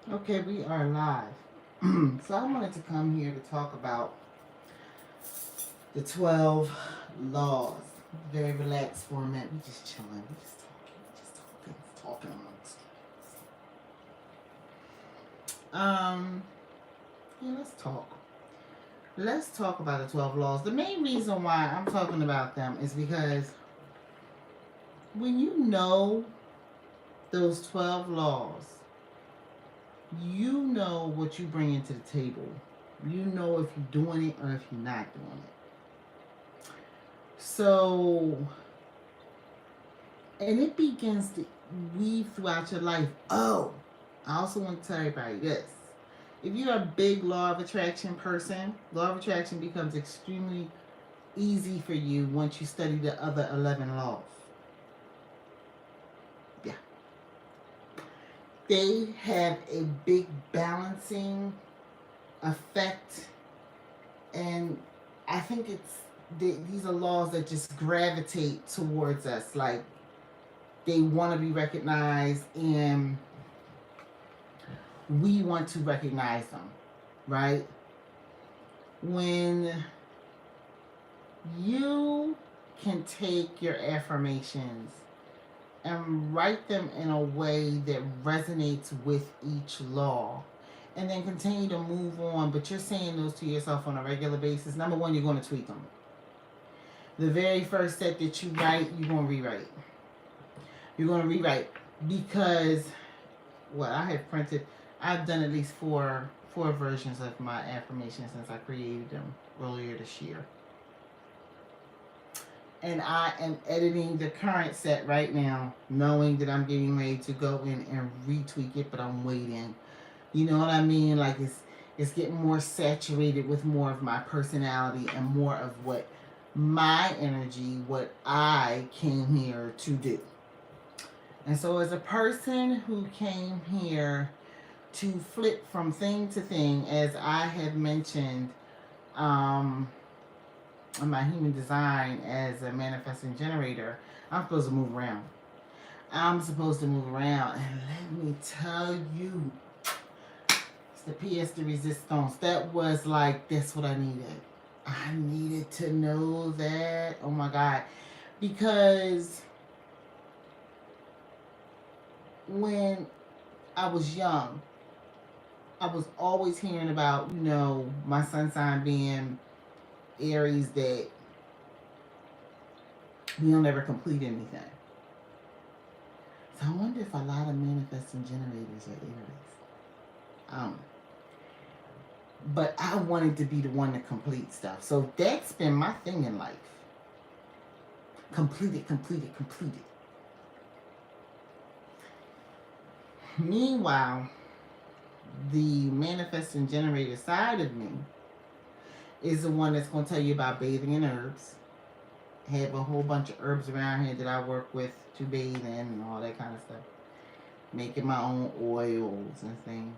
Okay, we are live. So I wanted to come here to talk about the 12 laws. Very relaxed format. We just chilling. We just talking amongst us. Yeah, let's talk. Let's talk about the 12 laws. The main reason why I'm talking about them is because when you know those 12 laws, you know what you bring into the table. You know if you're doing it or if you're not doing it. So, and it begins to weave throughout your life. Oh, I also want to tell everybody this. If you're a big law of attraction person, law of attraction becomes extremely easy for you once you study the other 11 laws. Yeah. They have a big balancing effect, and I think these are laws that just gravitate towards us. Like, they want to be recognized, and we want to recognize them, right? When you can take your affirmations and write them in a way that resonates with each law and then continue to move on, but you're saying those to yourself on a regular basis, number one, you're going to tweak them. The very first set that you write, you're going to rewrite. You're going to rewrite because what I have printed, I've done at least four versions of my affirmations since I created them earlier this year. And I am editing the current set right now, knowing that I'm getting ready to go in and retweak it, but I'm waiting. You know what I mean? Like, it's getting more saturated with more of my personality and more of what my energy, what I came here to do. And so, as a person who came here to flip from thing to thing, as I have mentioned, um, in my human design as a manifesting generator, I'm supposed to move around. I'm supposed to move around. And let me tell you, it's the pièce de resistance. That was like, that's what I needed. I needed to know that. Oh my God. Because when I was young, I was always hearing about, my sun sign being Aries, that we don't ever complete anything. So I wonder if a lot of manifesting generators are Aries. Um, but I wanted to be the one to complete stuff. So that's been my thing in life. Complete it, complete it, complete it. Meanwhile, the manifesting generator side of me is the one that's going to tell you about bathing in herbs. Have a whole bunch of herbs around here that I work with to bathe in and all that kind of stuff. Making my own oils and things.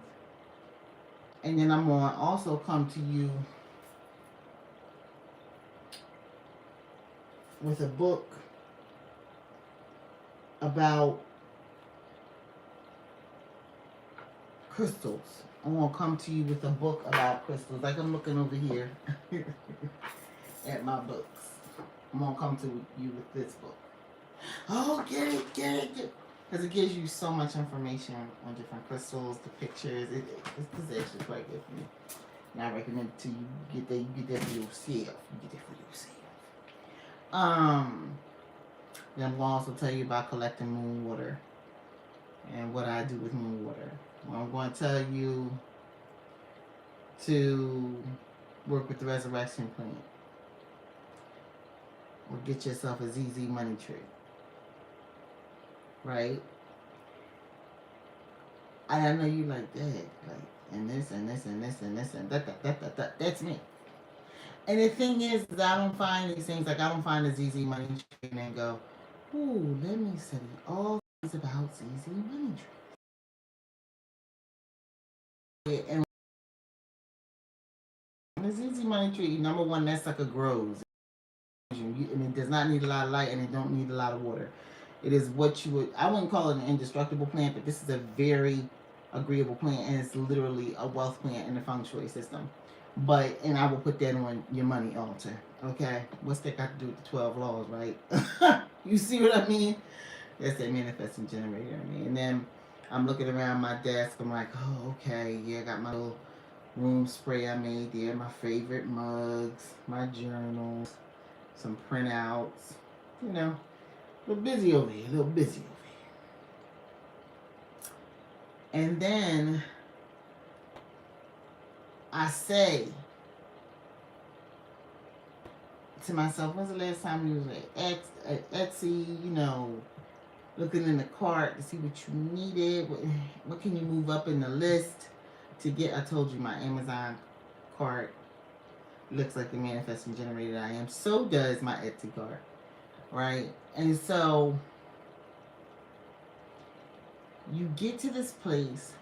And then I'm going to also come to you with a book about crystals. I'm going to come to you with a book about crystals. Like, I'm looking over here at my books. I'm going to come to you with this book. Oh, get it, get it, get it. Because it gives you so much information on different crystals, the pictures. It's actually quite good for me. And I recommend it to you. You get that for yourself. You get that for yourself. Then I'm going to also tell you about collecting moon water and what I do with moon water. I'm going to tell you to work with the resurrection plant or get yourself a ZZ money tree, right? I know you like that, like, and this and this and this and this and that. That's me. And the thing is, I don't find these things, like, I don't find the ZZ money tree and then go, ooh, let me study all things about ZZ money tree. And the ZZ money tree, number one, that sucker grows. And it does not need a lot of light, and it don't need a lot of water. It is what you would, I wouldn't call it an indestructible plant, but this is a very agreeable plant, and it's literally a wealth plant in the feng shui system. But and I will put that on your money altar. Okay, what's that got to do with the 12 laws, right? You see what I mean? That's that manifesting generator in me. And then I'm looking around my desk. I'm like, oh, okay, yeah, I got my little room spray I made there, my favorite mugs, my journals, some printouts. You know, a little busy over here, a little busy over here. And then I say to myself, when's the last time you was at Etsy, you know, looking in the cart to see what you needed, what can you move up in the list to get? I told you my Amazon cart looks like the manifesting generator I am. So does my Etsy cart, right? And so you get to this place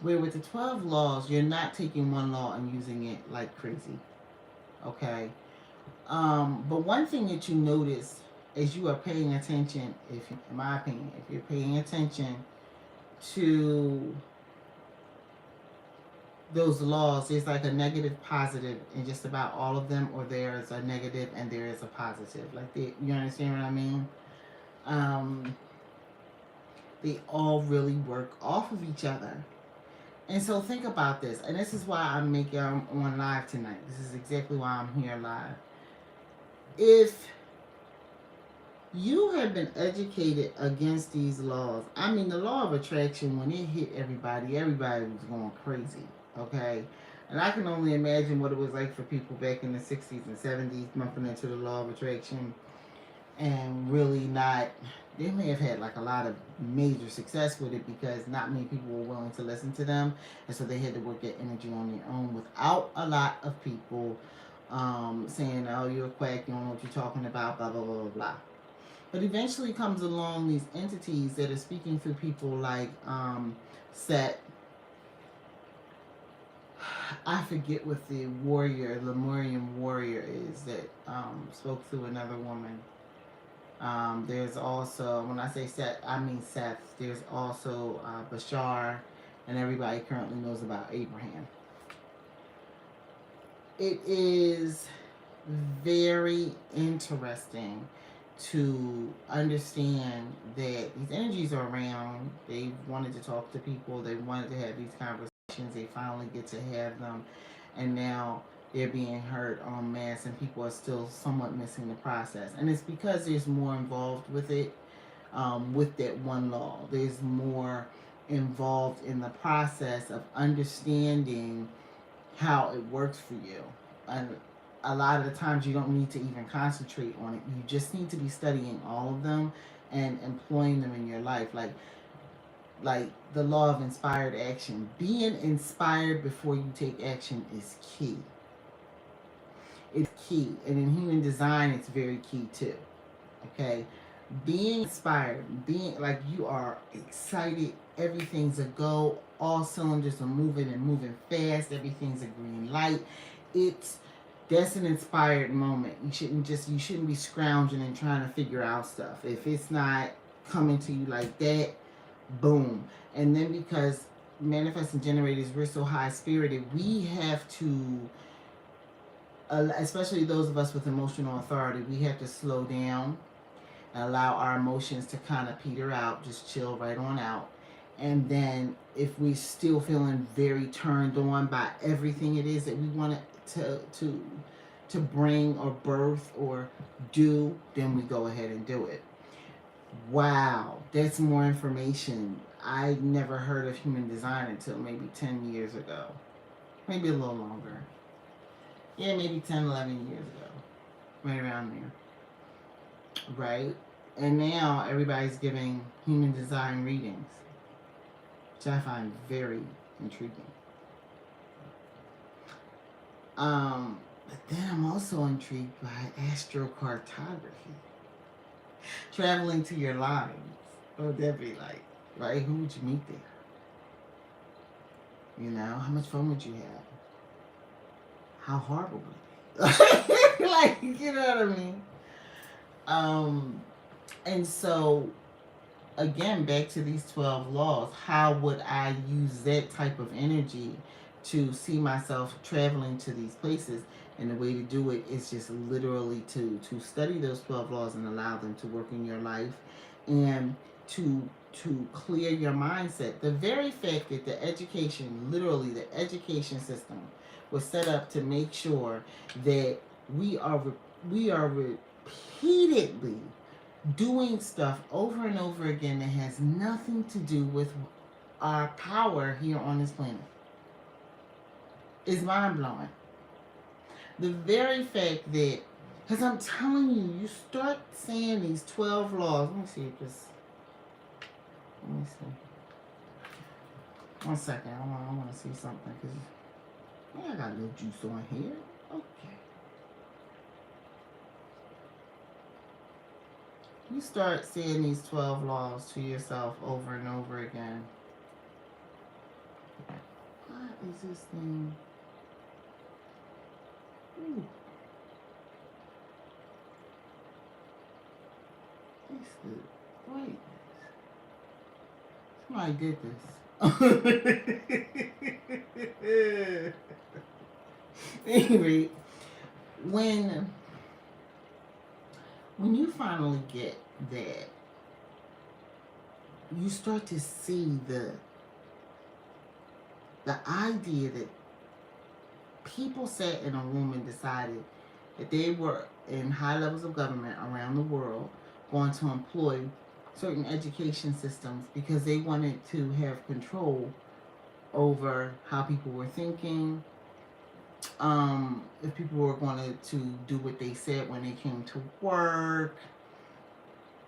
where with the 12 laws, you're not taking one law and using it like crazy, okay? But one thing that you notice is you are paying attention, if in my opinion, if you're paying attention to those laws, there's like a negative, positive in just about all of them, or there's a negative and there is a positive. Like, you understand what I mean? They all really work off of each other. And so think about this, and this is why I'm on live tonight. This is exactly why I'm here live. If you have been educated against these laws, I mean, the law of attraction, when it hit everybody was going crazy, okay? And I can only imagine what it was like for people back in the 60s and 70s, bumping into the law of attraction and really not, they may have had like a lot of major success with it because not many people were willing to listen to them, and so they had to work that energy on their own without a lot of people saying, oh, you're a quack, you don't know what you're talking about, blah blah blah blah blah. But eventually comes along these entities that are speaking through people like Set. I forget what the Lemurian warrior is that spoke through another woman. There's also, when I say Seth, I mean Seth. There's also Bashar, and everybody currently knows about Abraham. It is very interesting to understand that these energies are around. They wanted to talk to people. They wanted to have these conversations. They finally get to have them, and now they're being heard en masse, and people are still somewhat missing the process. And it's because there's more involved with it, with that one law. There's more involved in the process of understanding how it works for you. And a lot of the times you don't need to even concentrate on it. You just need to be studying all of them and employing them in your life. Like the law of inspired action. Being inspired before you take action is key. It's key. And in human design, it's very key too. Okay? Being inspired, being like you are excited, everything's a go, all cylinders are moving and moving fast, everything's a green light. That's an inspired moment. You shouldn't be scrounging and trying to figure out stuff. If it's not coming to you like that, boom. And then because manifesting generators, we're so high spirited, we have to, especially those of us with emotional authority, we have to slow down and allow our emotions to kind of peter out, just chill right on out. And then if we're still feeling very turned on by everything it is that we want to bring or birth or do, then we go ahead and do it. Wow, that's more information. I never heard of human design until maybe 10 years ago. Maybe a little longer. Yeah, maybe 10, 11 years ago. Right around there. Right? And now everybody's giving human design readings, which I find very intriguing. But then I'm also intrigued by astrocartography. Traveling to your lines. What would that be like? Right? Who would you meet there? You know, how much fun would you have? How horrible would it be? Like, you know what I mean? And so again, back to these 12 laws, how would I use that type of energy to see myself traveling to these places? And the way to do it is just literally to study those 12 laws and allow them to work in your life, and to clear your mindset. The very fact that the education, literally the education system, was set up to make sure that we are repeatedly doing stuff over and over again that has nothing to do with our power here on this planet is mind blowing. The very fact that, because I'm telling you, you start saying these 12 laws. Let me see if this. Let me see. 1 second. I want to see something because I got a little juice on here. Okay. You start saying these 12 laws to yourself over and over again. What is this thing? Ooh. It's the brightness. Somebody did this. Anyway, when you finally get that, you start to see the idea that people sat in a room and decided that they were in high levels of government around the world going to employ certain education systems because they wanted to have control over how people were thinking, if people were going to do what they said when they came to work,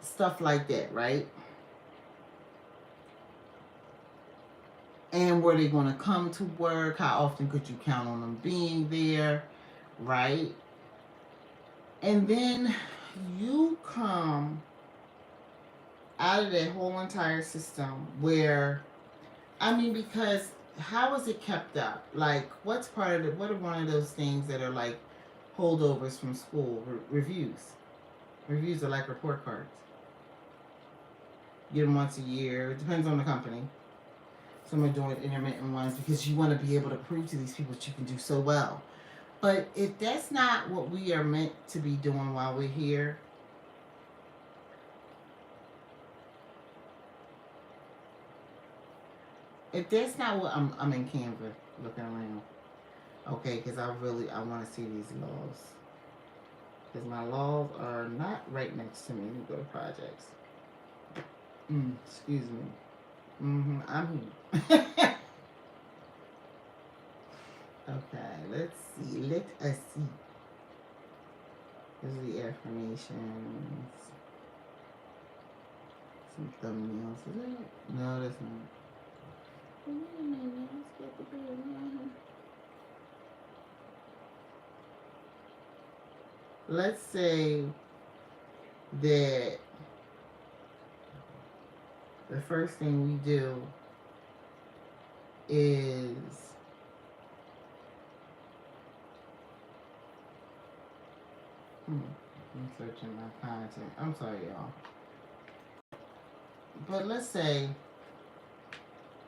stuff like that, right? And were they going to come to work? How often could you count on them being there, right? And then you come out of that whole entire system where, I mean, because how is it kept up? Like, what's part of it? What are one of those things that are like holdovers from school? Reviews. Reviews are like report cards. You get them once a year. It depends on the company. Some are doing intermittent ones because you want to be able to prove to these people that you can do so well. But if that's not what we are meant to be doing while we're here, if that's not what I'm in Canva looking around, okay, because I want to see these laws, because my laws are not right next to me. Let me go to projects. Excuse me. I'm here. Okay, let's see. Let us see. These are the affirmations. Some thumbnails. Is that? No, that's not. Let's say that the first thing we do is I'm searching my content. I'm sorry, y'all. But let's say,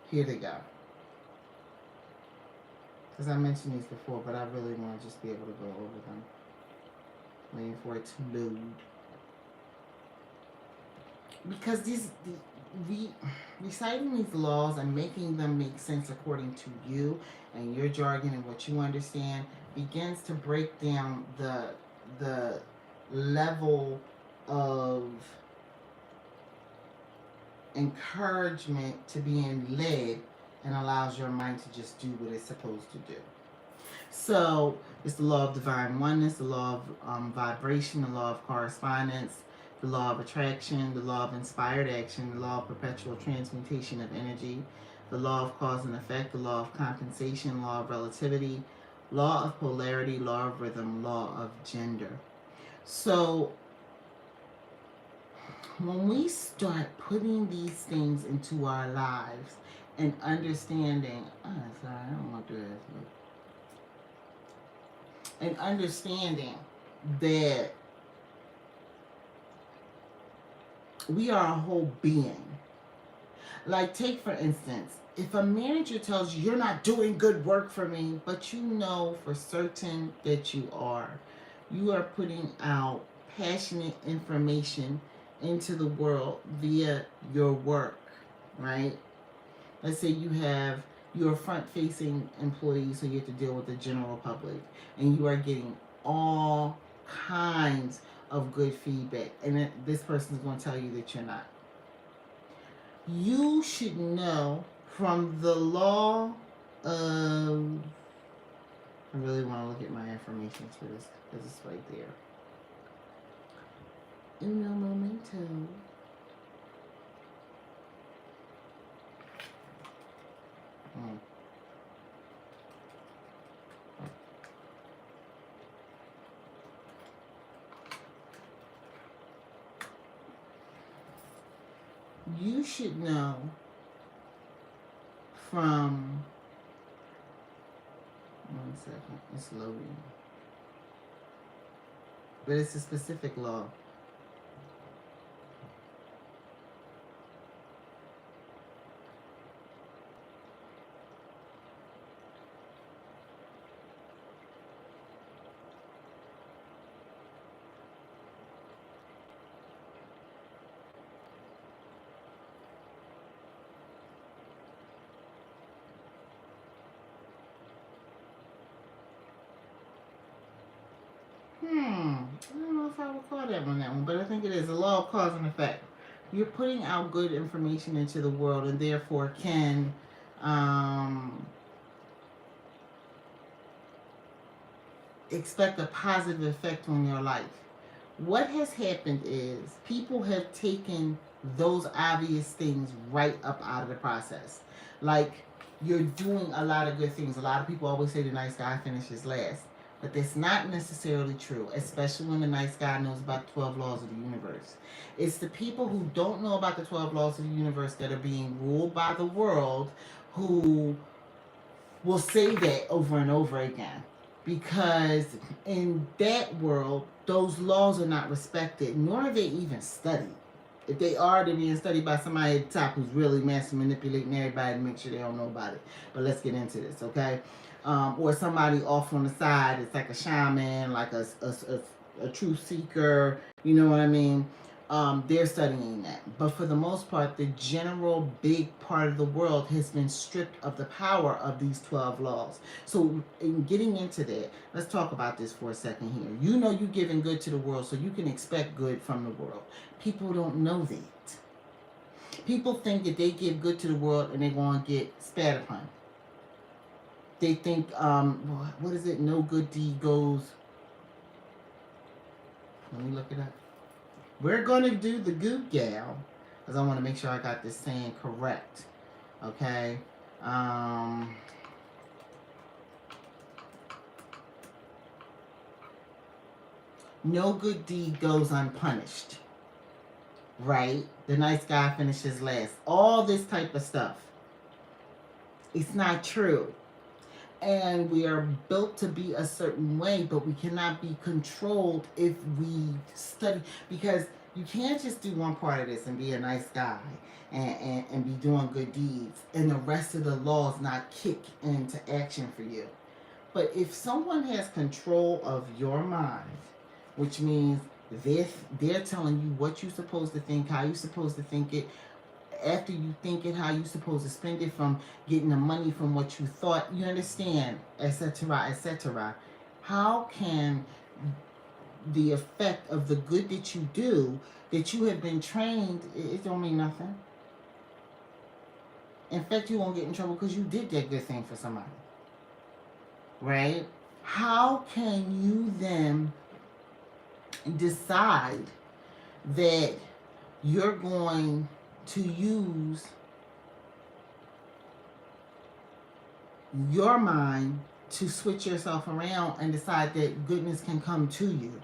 here they go. Because I mentioned these before, but I really want to just be able to go over them. Waiting for it to load. Because reciting these laws and making them make sense according to you and your jargon and what you understand begins to break down the level of encouragement to being led, and allows your mind to just do what it's supposed to do. So it's the law of divine oneness, the law of vibration, the law of correspondence, the law of attraction, the law of inspired action, the law of perpetual transmutation of energy, the law of cause and effect, the law of compensation, law of relativity, law of polarity, law of rhythm, law of gender. So when we start putting these things into our lives and understanding, sorry, I don't want to do this, and understanding that we are a whole being, Like, take for instance, if a manager tells you you're not doing good work for me, but you know for certain that you are putting out passionate information into the world via your work, right? Let's say you're front facing employee, so you have to deal with the general public, and you are getting all kinds of good feedback, and this person is going to tell you that you're not. You should know from the law of. I really want to look at my affirmations for this because it's right there. Uno momento. Hmm. You should know from. One second, it's loading. But it's a specific law. I don't know if I would call that one, but I think it is a law of cause and effect. You're putting out good information into the world, and therefore can um, expect a positive effect on your life. What has happened is people have taken those obvious things right up out of the process. Like, you're doing a lot of good things. A lot of people always say the nice guy finishes last. But that's not necessarily true, especially when the nice guy knows about the 12 laws of the universe. It's the people who don't know about the 12 laws of the universe that are being ruled by the world who will say that over and over again. Because in that world, those laws are not respected, nor are they even studied. If they are, they're being studied by somebody at the top who's really master manipulating everybody to make sure they don't know about it. But let's get into this, okay? Or somebody off on the side, it's like a shaman, like a truth seeker, you know what I mean? They're studying that. But for the most part, the general big part of the world has been stripped of the power of these 12 laws. So, in getting into that, let's talk about this for a second here. You know you're giving good to the world, so you can expect good from the world. People don't know that. People think that they give good to the world and they're going to get spat upon. They think, what is it? No good deed goes. Let me look it up. We're going to do the goop gal because I want to make sure I got this saying correct. Okay? No good deed goes unpunished. Right? The nice guy finishes last. All this type of stuff. It's not true. And we are built to be a certain way, but we cannot be controlled if we study. Because you can't just do one part of this and be a nice guy and be doing good deeds and the rest of the laws not kick into action for you. But if someone has control of your mind, which means they're telling you what you're supposed to think, how you're supposed to think it, after you think it, how you supposed to spend it, from getting the money from what you thought, you understand, etc., etc. How can the effect of the good that you do, that you have been trained, it don't mean nothing. In fact, you won't get in trouble because you did that good thing for somebody. Right? How can you then decide that you're going to use your mind to switch yourself around and decide that goodness can come to you?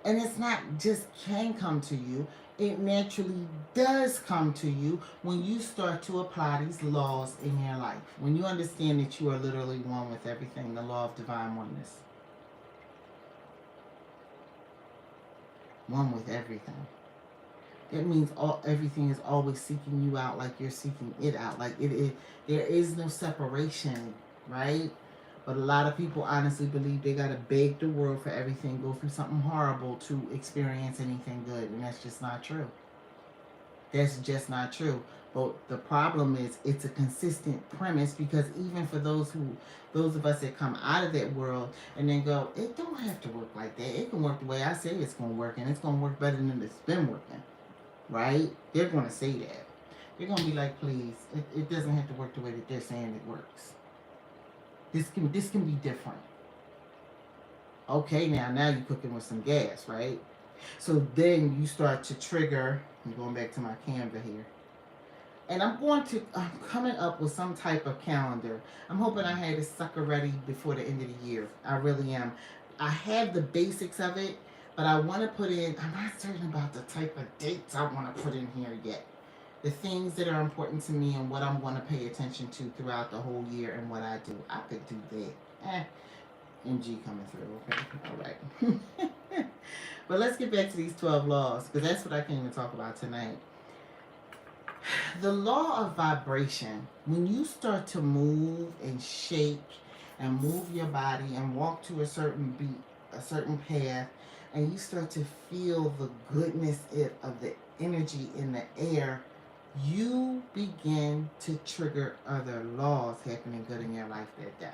And it's not just can come to you, it naturally does come to you when you start to apply these laws in your life. When you understand that you are literally one with everything, the law of divine oneness. One with everything. That means everything is always seeking you out like you're seeking it out. Like there is no separation, right? But a lot of people honestly believe they gotta beg the world for everything, go through something horrible to experience anything good, and that's just not true. That's just not true. But the problem is it's a consistent premise, because even for those of us that come out of that world and then go, it don't have to work like that. It can work the way I say it's gonna work, and it's gonna work better than it's been working. Right? They're gonna say that. They're gonna be like, please, it doesn't have to work the way that they're saying it works. This can be different. Okay, now you're cooking with some gas, right? So then you start to trigger. I'm going back to my Canva here. And I'm coming up with some type of calendar. I'm hoping I had this sucker ready before the end of the year. I really am. I have the basics of it, but I want to put in, I'm not certain about the type of dates I want to put in here yet. The things that are important to me and what I'm going to pay attention to throughout the whole year and what I do. I could do that. MG coming through, okay? All right. But let's get back to these 12 laws, because that's what I came to talk about tonight. The law of vibration, when you start to move and shake and move your body and walk to a certain beat, a certain path, and you start to feel the goodness of the energy in the air, you begin to trigger other laws happening good in your life that day.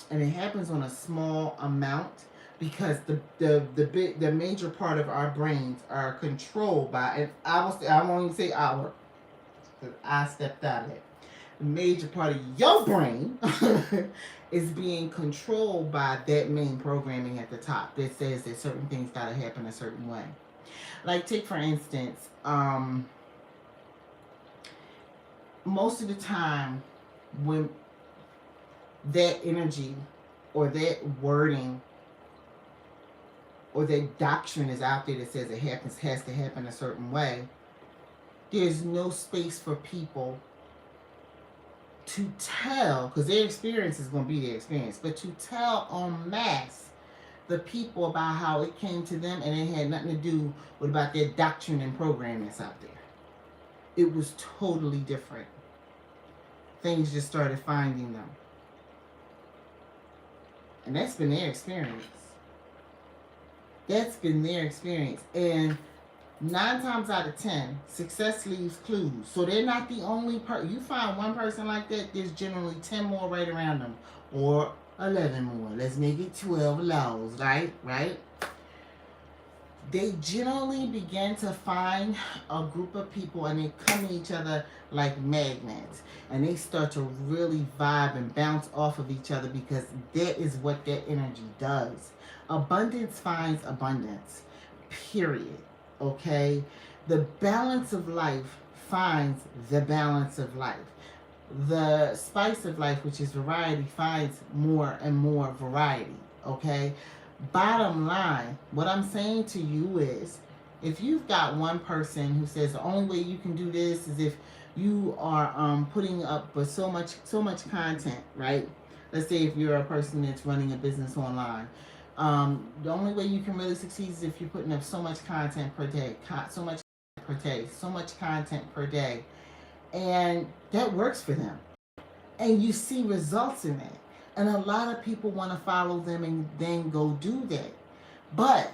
And it happens on a small amount, because the major part of our brains are controlled by, and I won't even say our, because I stepped out of it. The major part of your brain is being controlled by that main programming at the top that says that certain things gotta happen a certain way. Like, take for instance, most of the time when that energy or that wording or that doctrine is out there that says it has to happen a certain way, there's no space for people to tell, because their experience is going to be their experience, but to tell en masse the people about how it came to them and it had nothing to do with about their doctrine and program that's out there. It was totally different. Things just started finding them. And that's been their experience. That's been their experience. And 9 times out of 10, success leaves clues. So they're not the only person. You find one person like that, there's generally 10 more right around them. Or 11 more. Let's make it 12 laws, right? Right? They generally begin to find a group of people and they come to each other like magnets. And they start to really vibe and bounce off of each other, because that is what that energy does. Abundance finds abundance. Period. Okay? The balance of life finds the balance of life. The spice of life, which is variety, finds more and more variety. Okay? Bottom line, what I'm saying to you is, if you've got one person who says the only way you can do this is if you are putting up with so much content, right? Let's say if you're a person that's running a business online, the only way you can really succeed is if you're putting up so much content per day, so much content per day, and that works for them, and you see results in that. And a lot of people want to follow them and then go do that. But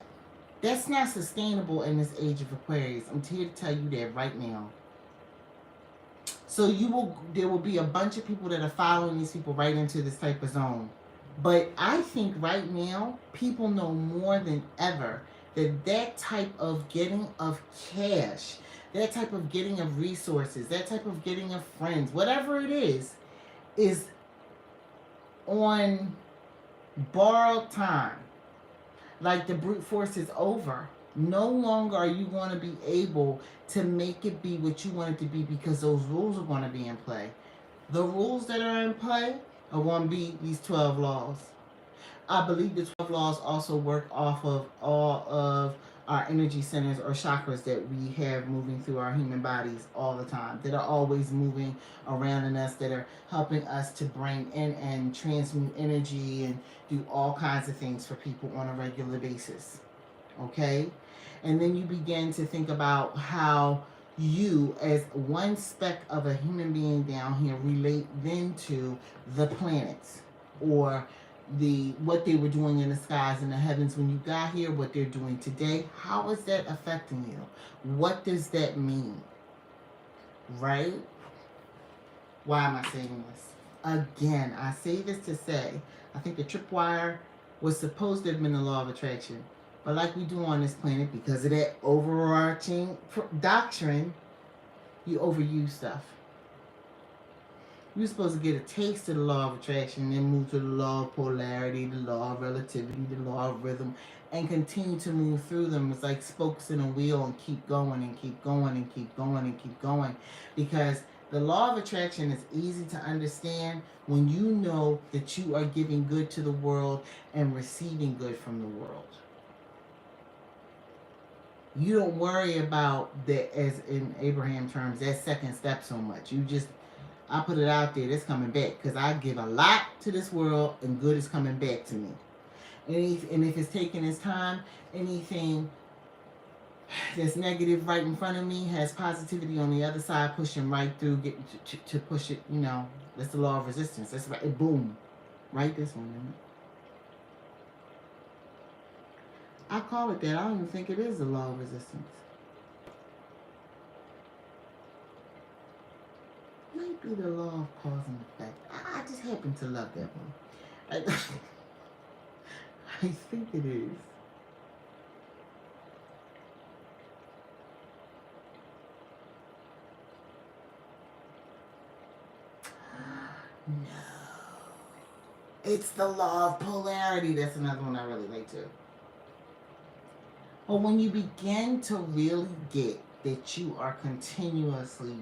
that's not sustainable in this age of Aquarius. I'm here to tell you that right now. So there will be a bunch of people that are following these people right into this type of zone. But I think right now, people know more than ever that type of getting of cash, that type of getting of resources, that type of getting of friends, whatever it is on borrowed time. Like, the brute force is over. No longer are you going to be able to make it be what you want it to be, because those rules are going to be in play. The rules that are in play are going to be these 12 laws. I believe the 12 laws also work off of all of our energy centers or chakras that we have moving through our human bodies all the time, that are always moving around in us, that are helping us to bring in and transmute energy and do all kinds of things for people on a regular basis. Okay? And then you begin to think about how you, as one speck of a human being down here, relate then to the planets, or what they were doing in the skies and the heavens when you got here, what they're doing today. How is that affecting you? What does that mean? Right? Why am I saying this? Again, I say this to say, I think the tripwire was supposed to have been the law of attraction. But like we do on this planet, because of that overarching doctrine, you overuse stuff. You're supposed to get a taste of the law of attraction, then move to the law of polarity, the law of relativity, the law of rhythm, and continue to move through them. It's like spokes in a wheel, and keep going and keep going and keep going and keep going. Because the law of attraction is easy to understand when you know that you are giving good to the world and receiving good from the world. You don't worry about that, as in Abraham terms, that second step so much. You just, I put it out there, that's coming back. Because I give a lot to this world and good is coming back to me. And if it's taking its time, anything that's negative right in front of me has positivity on the other side, pushing right through, getting to push it, that's the law of resistance. That's right, boom, right this one. I call it that. I don't even think it is the law of resistance. Might be the law of cause and effect. I just happen to love that one. I think it is. No. It's the law of polarity. That's another one I really like too. But when you begin to really get that you are continuously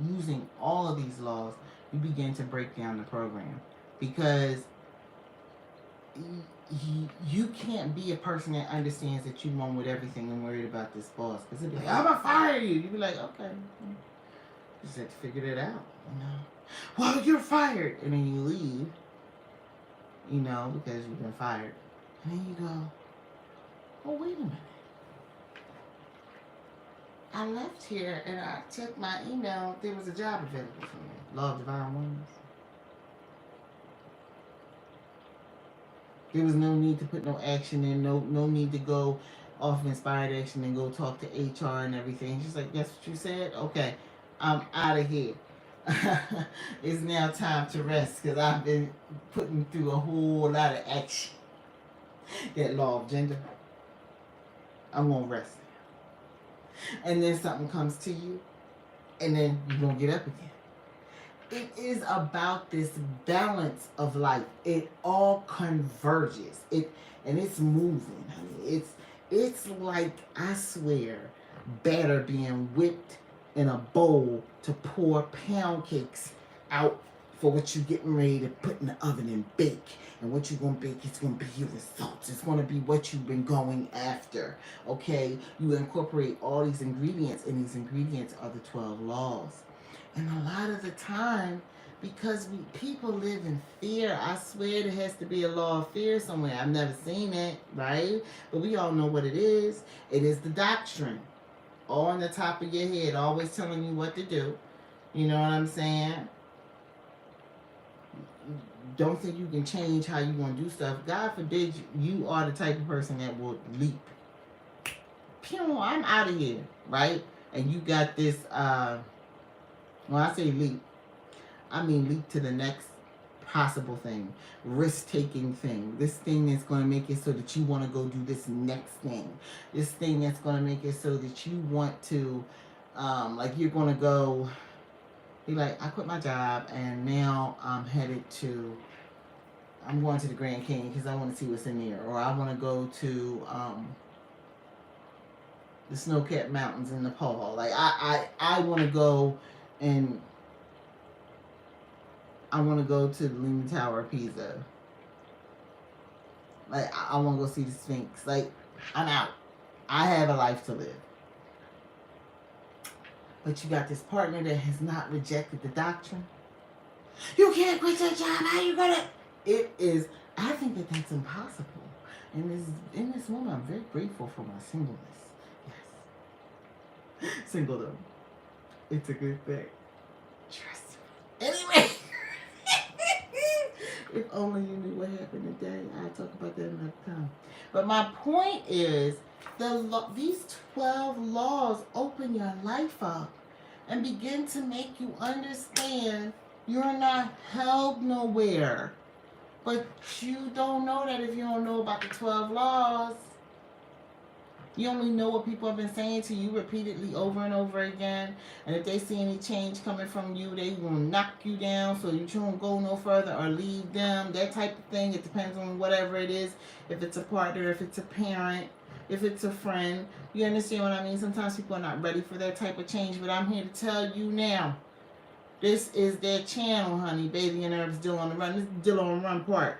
using all of these laws, you begin to break down the program. Because you can't be a person that understands that you won with everything and worried about this boss. Because it'd be like, I'm going to fire you. You'd be like, okay. You just have to figure that out. Well, you're fired. And then you leave, because you've been fired. And then you go, oh, wait a minute. I left here and I checked my email. There was a job available for me. Law of divine oneness. There was no need to put no action in, no need to go off inspired action and go talk to HR and everything. She's like, that's what you said? Okay, I'm out of here. It's now time to rest because I've been putting through a whole lot of action. That law of gender. I'm going to rest. And then something comes to you, and then you're going to get up again. It is about this balance of life. It all converges. And it's moving. It's like, I swear, batter being whipped in a bowl to pour pound cakes out for what you're getting ready to put in the oven and bake. And what you're going to bake, it's going to be your results. It's going to be what you've been going after. Okay? You incorporate all these ingredients, and these ingredients are the 12 laws. And a lot of the time, because people live in fear, I swear there has to be a law of fear somewhere. I've never seen it, right? But we all know what it is. It is the doctrine. All on the top of your head, always telling you what to do. You know what I'm saying? Don't think you can change how you want to do stuff. God forbid you are the type of person that will leap. Pew, I'm out of here, right? And you got this, when I say leap, I mean leap to the next possible thing. Risk-taking thing. This thing that's going to make it so that you want to go do this next thing. This thing that's going to make it so that you want to, like you're going to go, be like, I quit my job and now I'm going to the Grand Canyon because I want to see what's in there. Or I want to go to the snow-capped mountains in Nepal. Like, I want to go and I want to go to the Leaning Tower of Pisa. Like, I want to go see the Sphinx. Like, I'm out. I have a life to live. But you got this partner that has not rejected the doctrine. You can't quit your job. How you gonna? It is. I think that that's impossible. And in this moment, I'm very grateful for my singleness. Yes. Single though. It's a good thing. Trust me. Anyway. If only you knew what happened today. I'll talk about that another time. But my point is, these 12 laws open your life up and begin to make you understand you're not held nowhere. But you don't know that if you don't know about the 12 laws. You only know what people have been saying to you repeatedly over and over again. And if they see any change coming from you, they will knock you down so you don't go no further or leave them. That type of thing. It depends on whatever it is. If it's a partner, if it's a parent, if it's a friend. You understand what I mean? Sometimes people are not ready for that type of change. But I'm here to tell you now. This is their channel, honey. Baby and Herbs, Dill on the Run. This is Dill on the Run part.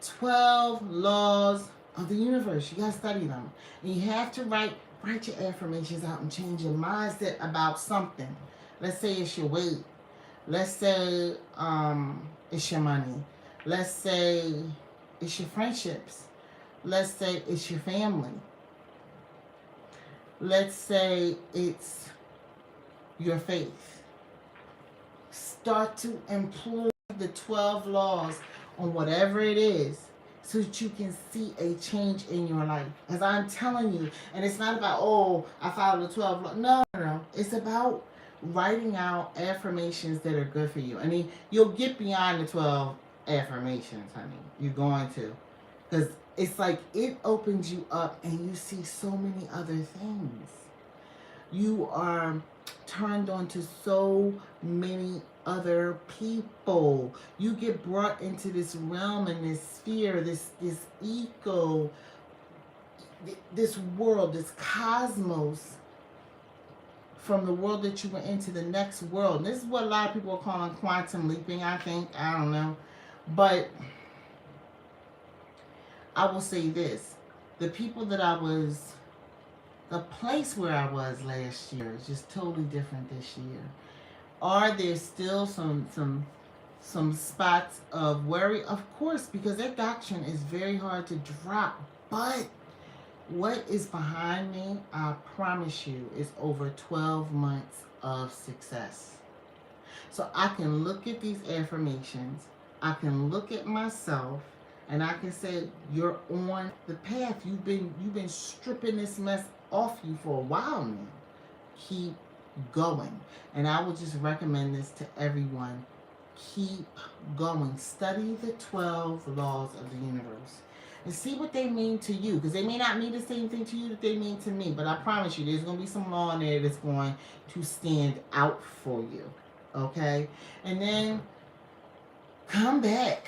12 laws of the universe. You gotta study them. And you have to write your affirmations out and change your mindset about something. Let's say it's your weight. Let's say it's your money. Let's say it's your friendships. Let's say it's your family. Let's say it's your faith. Start to employ the 12 laws on whatever it is so that you can see a change in your life. As I'm telling you, and it's not about, oh, I follow the 12 laws. No. It's about writing out affirmations that are good for you. I mean, you'll get beyond the 12 affirmations, honey. You're going to. Because it's like it opens you up and you see so many other things. You are turned on to so many other people. You get brought into this realm and this sphere, this eco, this world, this cosmos, from the world that you went into the next world. And this is what a lot of people are calling quantum leaping, I think. I don't know. But I will say this. The people that the place where I was last year is just totally different this year. Are there still some spots of worry? Of course, because that doctrine is very hard to drop. But what is behind me, I promise you, is over 12 months of success. So I can look at these affirmations, I can look at myself, and I can say, you're on the path. You've been stripping this mess off you for a while now. Keep going. And I would just recommend this to everyone. Keep going. Study the 12 laws of the universe and see what they mean to you, because they may not mean the same thing to you that they mean to me, but I promise you there's going to be some law in there that's going to stand out for you. Okay? And then come back.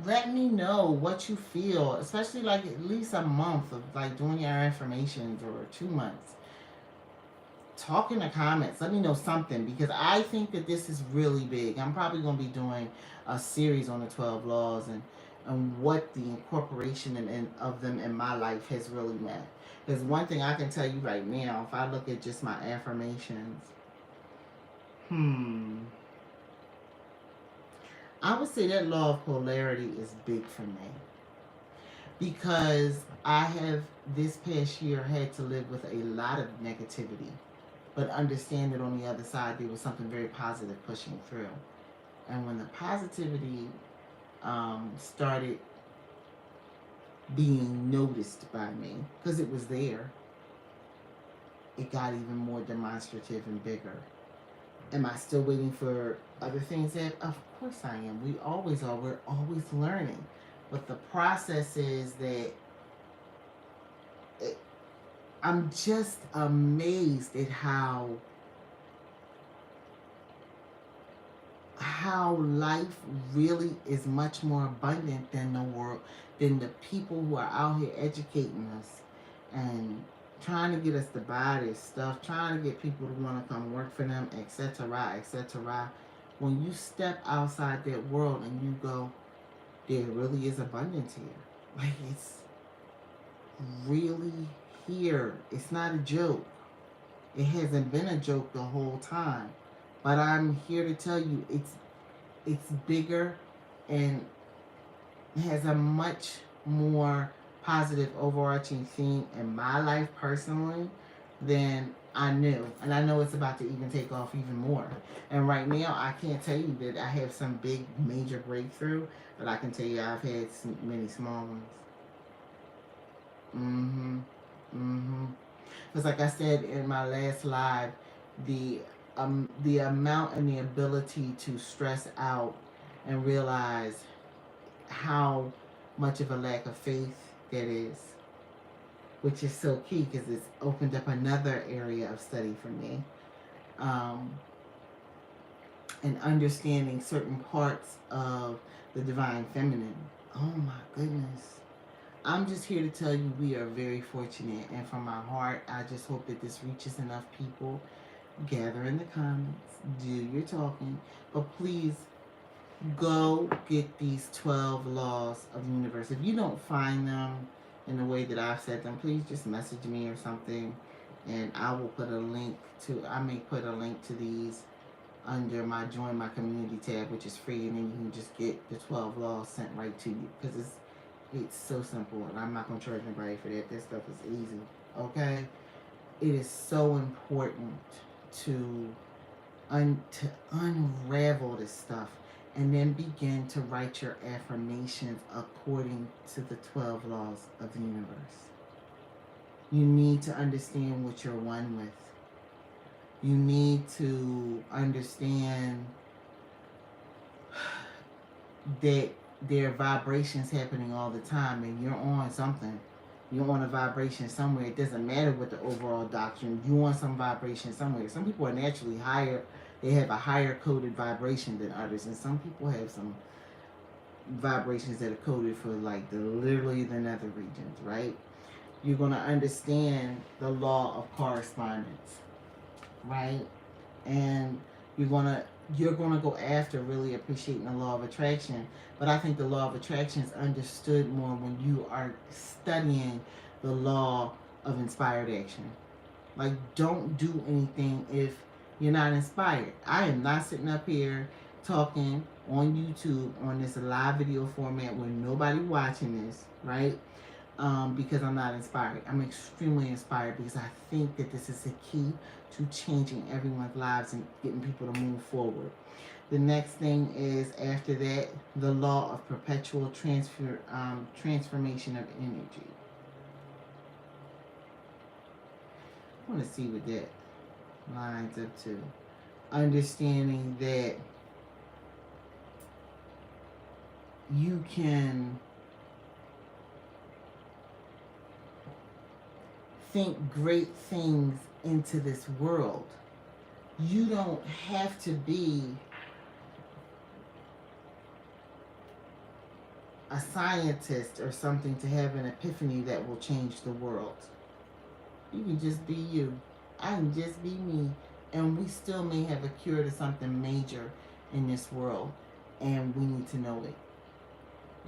Let me know what you feel, especially like at least a month of like doing your affirmations, or 2 months. Talk in the comments. Let me know something, because I think that this is really big. I'm probably going to be doing a series on the 12 laws and what the incorporation of them in my life has really meant. There's one thing I can tell you right now. If I look at just my affirmations, I would say that law of polarity is big for me, because I have this past year had to live with a lot of negativity, but understand that on the other side there was something very positive pushing through. And when the positivity started being noticed by me, because it was there, it got even more demonstrative and bigger. Am I still waiting for other things? That of course I am. We always are. We're always learning. But the process is that I'm just amazed at how life really is much more abundant than the people who are out here educating us and trying to get us to buy this stuff, trying to get people to want to come work for them, etc., etc. When you step outside that world and you go, there really is abundance here. Like, it's really here. It's not a joke. It hasn't been a joke the whole time. But I'm here to tell you it's bigger and has a much more positive overarching theme in my life personally than I knew, and I know it's about to even take off even more. And right now, I can't tell you that I have some big major breakthrough, but I can tell you I've had many small ones. Mm-hmm. Mm-hmm. Because like I said in my last live, the amount and the ability to stress out and realize how much of a lack of faith that is, which is so key because it's opened up another area of study for me. Um, and understanding certain parts of the divine feminine. Oh my goodness. I'm just here to tell you we are very fortunate, and from my heart, I just hope that this reaches enough people. Gather in the comments, do your talking, but please go get these 12 laws of the universe. If you don't find them in the way that I've said them, please just message me or something, and I will put a link to. I may put a link to these under my join my community tab, which is free, and then you can just get the 12 laws sent right to you because it's so simple, and I'm not gonna charge anybody for that. This stuff is easy. Okay, it is so important to to unravel this stuff and then begin to write your affirmations according to the 12 laws of the universe. You need to understand what you're one with. You need to understand that there are vibrations happening all the time and you're on something. You're on a vibration somewhere. It doesn't matter what the overall doctrine. You're on some vibration somewhere. Some people are naturally higher. They have a higher coded vibration than others, and some people have some vibrations that are coded for like literally the nether regions. Right? You're gonna understand the law of correspondence, right? And you're gonna go after really appreciating the law of attraction. But I think the law of attraction is understood more when you are studying the law of inspired action. Like, don't do anything if you're not inspired. I am not sitting up here talking on YouTube on this live video format with nobody watching this, right? Because I'm not inspired. I'm extremely inspired because I think that this is a key to changing everyone's lives and getting people to move forward. The next thing is, after that, the law of perpetual transformation of energy. I want to see what that lines up to. Understanding that you can think great things into this world. You don't have to be a scientist or something to have an epiphany that will change the world. You can just be you. I can just be me. And we still may have a cure to something major in this world. And we need to know it.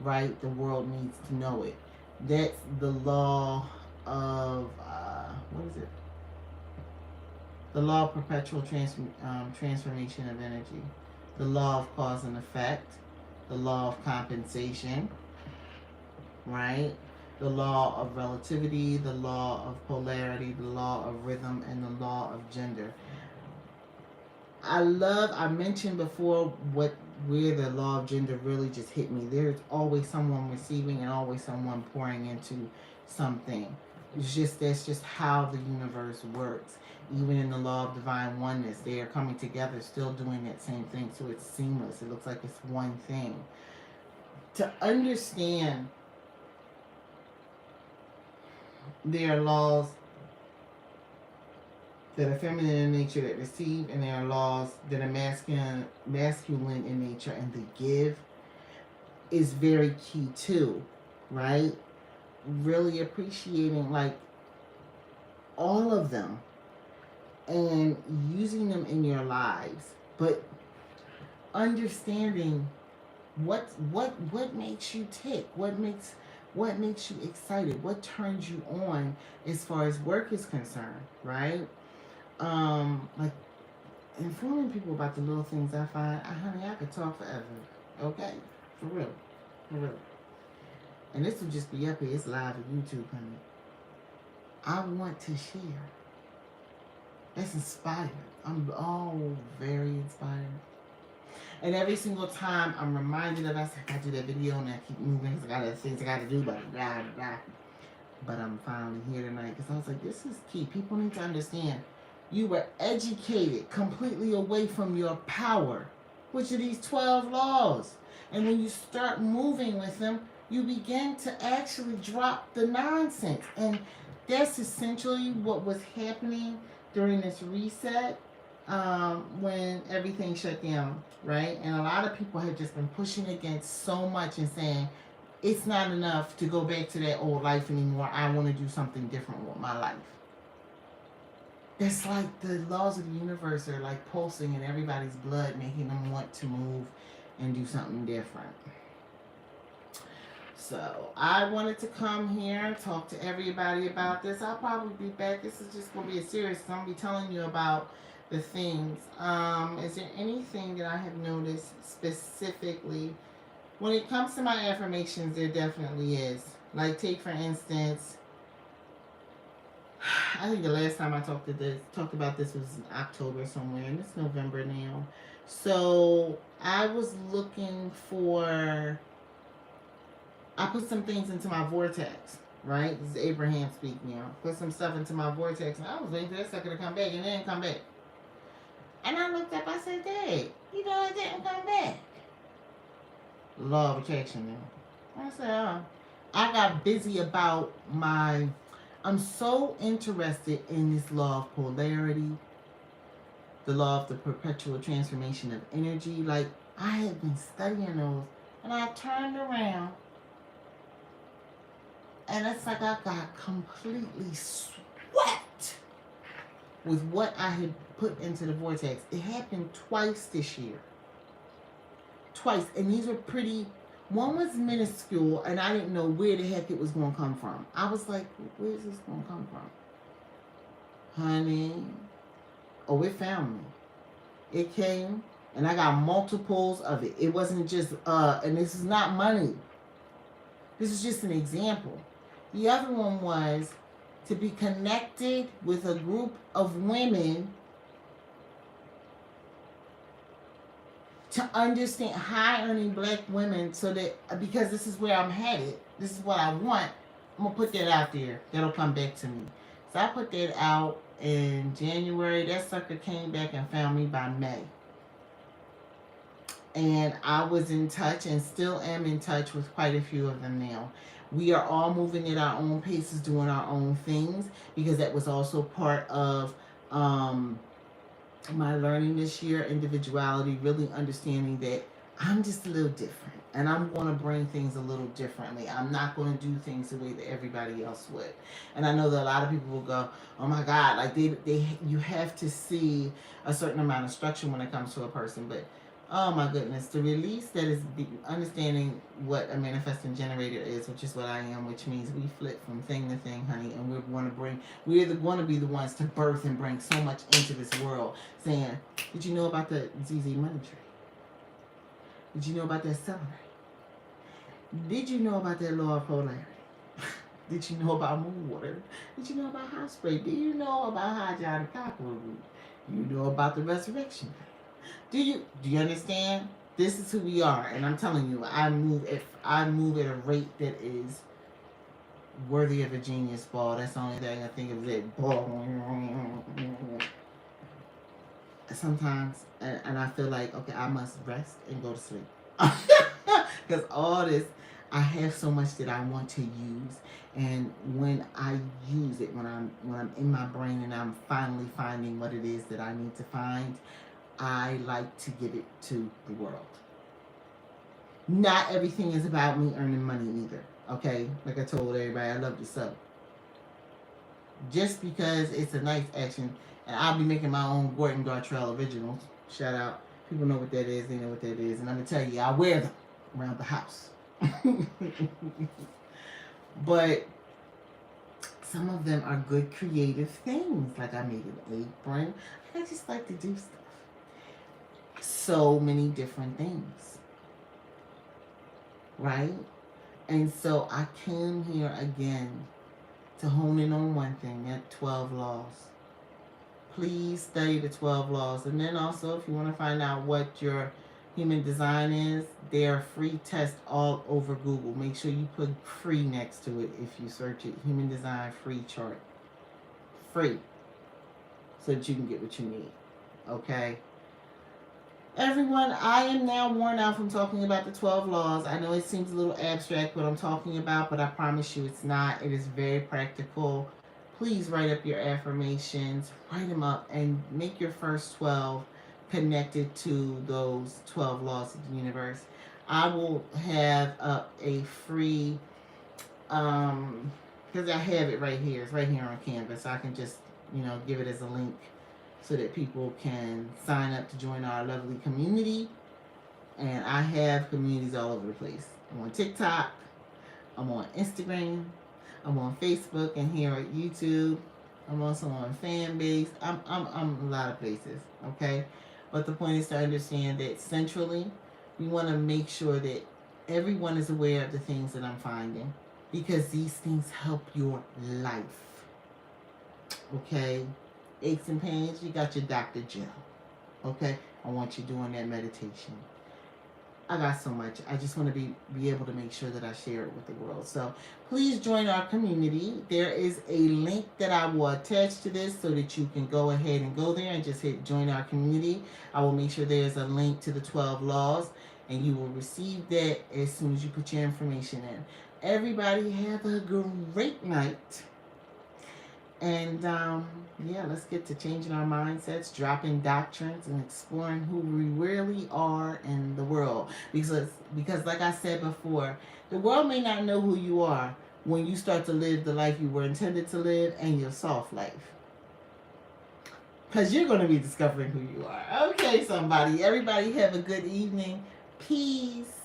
Right? The world needs to know it. That's the law of, what is it? The law of perpetual transformation of energy. The law of cause and effect. The law of compensation. Right? The law of relativity, the law of polarity, the law of rhythm, and the law of gender. I mentioned before where the law of gender really just hit me. There's always someone receiving and always someone pouring into something. That's just how the universe works. Even in the law of divine oneness, they are coming together, still doing that same thing. So it's seamless. It looks like it's one thing. To understand there are laws that are feminine in nature that receive, and there are laws that are masculine in nature and they give, is very key too, right? Really appreciating like all of them and using them in your lives, but understanding what makes you tick, what makes you excited, what turns you on as far as work is concerned, right? Like informing people about the little things I find. Honey, I could talk forever. Okay, for real, for real. And this will just be up here. It's live on YouTube, honey. I want to share. That's inspired. I'm very inspired. And every single time I'm reminded of, I said, I gotta do that video and I keep moving because I got other things I gotta do, but blah, blah, blah. But I'm finally here tonight because I was like, this is key. People need to understand you were educated completely away from your power, which are these 12 laws. And when you start moving with them, you begin to actually drop the nonsense. And that's essentially what was happening during this reset, when everything shut down, right? And a lot of people had just been pushing against so much and saying, it's not enough to go back to that old life anymore. I want to do something different with my life. That's like the laws of the universe are like pulsing in everybody's blood, making them want to move and do something different. So I wanted to come here and talk to everybody about this. I'll probably be back. This is just going to be a series. I'm going to be telling you about the things. Is there anything that I have noticed specifically? When it comes to my affirmations, there definitely is. Like, take for instance, I think the last time I talked about this was in October somewhere, and it's November now. So I was looking for, I put some things into my vortex, right? This is Abraham speak now. Put some stuff into my vortex, and I was waiting for that sucker to come back, and it didn't come back. And I looked up, I said, Dad, it didn't come back. Law of attraction now. I said, I got busy about I'm so interested in this law of polarity, the law of the perpetual transformation of energy. Like, I had been studying those, and I turned around, and it's like I got completely swept with what I had put into the vortex. It happened twice this year. Twice, and these were pretty. One was minuscule, and I didn't know where the heck it was going to come from. I was like, where's this going to come from? Honey, oh, it found me. It came, and I got multiples of it. It wasn't just, and this is not money. This is just an example. The other one was to be connected with a group of women to understand high-earning black women, so that, because this is where I'm headed, this is what I want, I'm going to put that out there. That'll come back to me. So I put that out in January. That sucker came back and found me by May. And I was in touch and still am in touch with quite a few of them now. We are all moving at our own paces, doing our own things, because that was also part of my learning this year, individuality, really understanding that I'm just a little different, and I'm going to bring things a little differently. I'm not going to do things the way that everybody else would. And I know that a lot of people will go, oh my God, like you have to see a certain amount of structure when it comes to a person, but oh my goodness, the release that is understanding what a manifesting generator is, which is what I am, which means we flip from thing to thing, honey, and we're going to be the ones to birth and bring so much into this world. Saying, did you know about the ZZ money tree? Did you know about that celery? Did you know about that law of polarity? Did you know about moon water? Did you know about house spray? Do you know about high giant copper root? You know about the resurrection? Do you understand? This is who we are, and I'm telling you, I move at a rate that is worthy of a genius ball. That's the only thing I think of it. Ball. Sometimes, and I feel like, okay, I must rest and go to sleep, because all this, I have so much that I want to use, and when I use it, when I'm in my brain and I'm finally finding what it is that I need to find, I like to give it to the world. Not everything is about me earning money either, okay? Like I told everybody, I love to sew. Just because it's a nice action, and I'll be making my own Gordon Gartrell originals. Shout out. People know what that is, they know what that is. And I'm going to tell you, I wear them around the house. But some of them are good creative things. Like I made an apron. I just like to do stuff. So many different things, right? And so I came here again to hone in on one thing, that 12 laws. please study the 12 laws. And then also, if you want to find out what your human design is, there are free tests all over Google. Make sure you put free next to it if you search it. Human design free chart. Free. So that you can get what you need. Okay? Everyone, I am now worn out from talking about the 12 laws. I know it seems a little abstract what I'm talking about, but I promise you it's not. It is very practical. Please write up your affirmations, write them up, and make your first 12 connected to those 12 laws of the universe. I will have up a free, because I have it right here. It's right here on Canvas. I can just, give it as a link so that people can sign up to join our lovely community. And I have communities all over the place. I'm on TikTok, I'm on Instagram, I'm on Facebook, and here at YouTube. I'm also on Fanbase. I'm a lot of places, okay? But the point is to understand that centrally, we want to make sure that everyone is aware of the things that I'm finding, because these things help your life, okay? Aches and pains, you got your Dr. Jill. Okay? I want you doing that meditation. I got so much. I just want to be able to make sure that I share it with the world. So please join our community. There is a link that I will attach to this so that you can go ahead and go there and just hit join our community. I will make sure there's a link to the 12 laws, and you will receive that as soon as you put your information in. Everybody have a great night. And let's get to changing our mindsets, dropping doctrines, and exploring who we really are in the world. Because like I said before, the world may not know who you are when you start to live the life you were intended to live and your soft life. Because you're going to be discovering who you are. Okay, somebody. Everybody have a good evening. Peace.